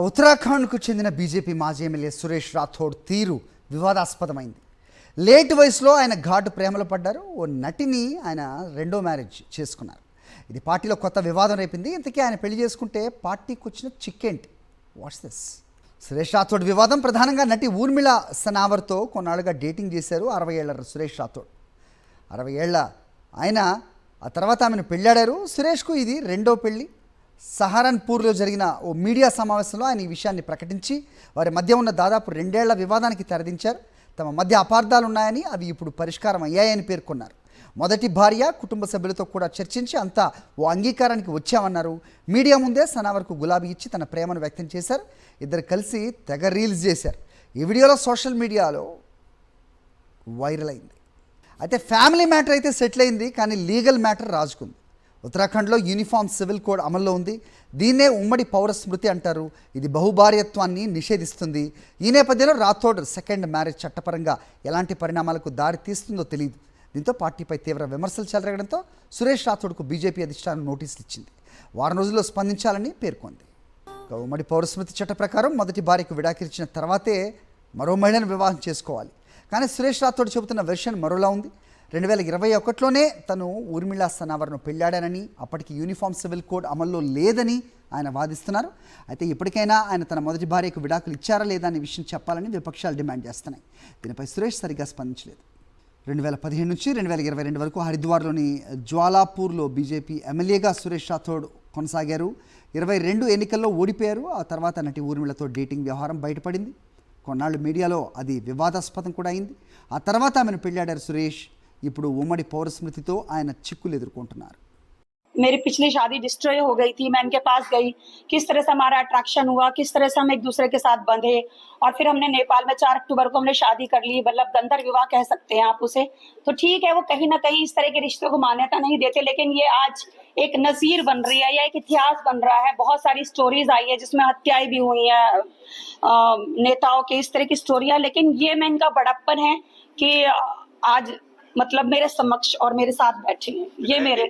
ఉత్తరాఖండ్కు చెందిన బీజేపీ మాజీ ఎమ్మెల్యే సురేష్ రాథోడ్ తీరు వివాదాస్పదమైంది. లేట్ వయసులో ఆయన ఘాటు ప్రేమలో పడ్డారు. ఓ నటిని ఆయన రెండో మ్యారేజ్ చేసుకున్నారు. ఇది పార్టీలో కొత్త వివాదం రేపింది. ఇంతకీ ఆయన పెళ్లి చేసుకుంటే పార్టీకి వచ్చిన చిక్కేంటి? What's this? సురేష్ రాథోడ్ వివాదం ప్రధానంగా నటి ఊర్మిళ సనావర్తో కొన్నాళ్ళుగా డేటింగ్ చేశారు 60 ఏళ్ల సురేష్ రాథోడ్. 60 ఏళ్ల ఆయన ఆ తర్వాత ఆమెను పెళ్ళాడారు. సురేష్కు ఇది రెండో పెళ్లి. సహారన్పూర్లో జరిగిన ఓ మీడియా సమావేశంలో ఆయన ఈ విషయాన్ని ప్రకటించి వారి మధ్య ఉన్న దాదాపు 2 ఏళ్ల వివాదానికి తెరదించారు. తమ మధ్య అపార్థాలు ఉన్నాయని, అవి ఇప్పుడు పరిష్కారం అయ్యాయని పేర్కొన్నారు. మొదటి భార్య కుటుంబ సభ్యులతో కూడా చర్చించి అంతా ఓ అంగీకారానికి వచ్చామన్నారు. మీడియా ముందే సనావర్కు గులాబీ ఇచ్చి తన ప్రేమను వ్యక్తం చేశారు. ఇద్దరు కలిసి తెగ రీల్స్ చేశారు. ఈ వీడియోలో సోషల్ మీడియాలో వైరల్ అయింది. అయితే ఫ్యామిలీ మ్యాటర్ అయితే సెటిల్ అయింది, కానీ లీగల్ మ్యాటర్ రాజుకుంది. ఉత్తరాఖండ్లో యూనిఫామ్ సివిల్ కోడ్ అమల్లో ఉంది. దీన్నే ఉమ్మడి పౌర స్మృతి అంటారు. ఇది బహుభార్యత్వాన్ని నిషేధిస్తుంది. ఈ నేపథ్యంలో రాథోడ్ సెకండ్ మ్యారేజ్ చట్టపరంగా ఎలాంటి పరిణామాలకు దారి తీస్తుందో తెలియదు. దీంతో పార్టీపై తీవ్ర విమర్శలు చెలరగడంతో సురేష్ రాథోడ్కు బీజేపీ అధిష్టానం నోటీసులు ఇచ్చింది. వారం రోజుల్లో స్పందించాలని పేర్కొంది. ఉమ్మడి పౌర స్మృతి చట్ట ప్రకారం మొదటి భార్యకు విడాకిచ్చిన తర్వాతే మరో మహిళను వివాహం చేసుకోవాలి. కానీ సురేష్ రాథోడ్ చెబుతున్న వెర్షన్ మరోలా ఉంది. 2021లోనే తను ఊర్మిళ సనావర్ను పెళ్ళాడానని, అప్పటికి యూనిఫామ్ సివిల్ కోడ్ అమల్లో లేదని ఆయన వాదిస్తున్నారు. అయితే ఇప్పటికైనా ఆయన తన మొదటి భార్యకు విడాకులు ఇచ్చారా లేదా అనే విషయం చెప్పాలని విపక్షాలు డిమాండ్ చేస్తున్నాయి. దీనిపై సురేష్ సరిగ్గా స్పందించలేదు. 2015 నుంచి 2022 వరకు హరిద్వార్లోని జ్వాలాపూర్లో బీజేపీ ఎమ్మెల్యేగా సురేష్ రాథోడ్ కొనసాగారు. 22 ఎన్నికల్లో ఓడిపోయారు. ఆ తర్వాత నటి ఊర్మిళతో డేటింగ్ వ్యవహారం బయటపడింది. కొన్నాళ్ళు మీడియాలో అది వివాదాస్పదం కూడా అయింది. ఆ తర్వాత ఆమెను పెళ్ళాడారు సురేష్. ఇప్పుడు ఉమ్మడి పౌర స్మృతితో ఆయన చిక్కులు ఎదుర్కొంటున్నారు. मेरी पिछली शादी डिस्ट्रॉय हो गई थी, मैं इनके पास गई, किस तरह से हमारा अट्रैक्शन हुआ, किस तरह से हम एक दूसरे के साथ बंधे, और फिर हमने नेपाल में 4 अक्टूबर को हमने शादी कर ली. मतलब गंधर्व विवाह कह सकते हैं आप उसे. तो ठीक है, वो कहीं ना कहीं इस तरह के रिश्तों को मान्यता नहीं देते, लेकिन ये आज एक नजीर बन रही है या एक इतिहास बन रहा है. बहुत सारी स्टोरीज आई है जिसमें हत्याएं भी हुई हैं नेताओं के, इस तरह की स्टोरियां. लेकिन ये में इनका बड़प्पन है कि आज मतलब मेरे समक्ष और मेरे साथ बैठे हैं. ये मेरे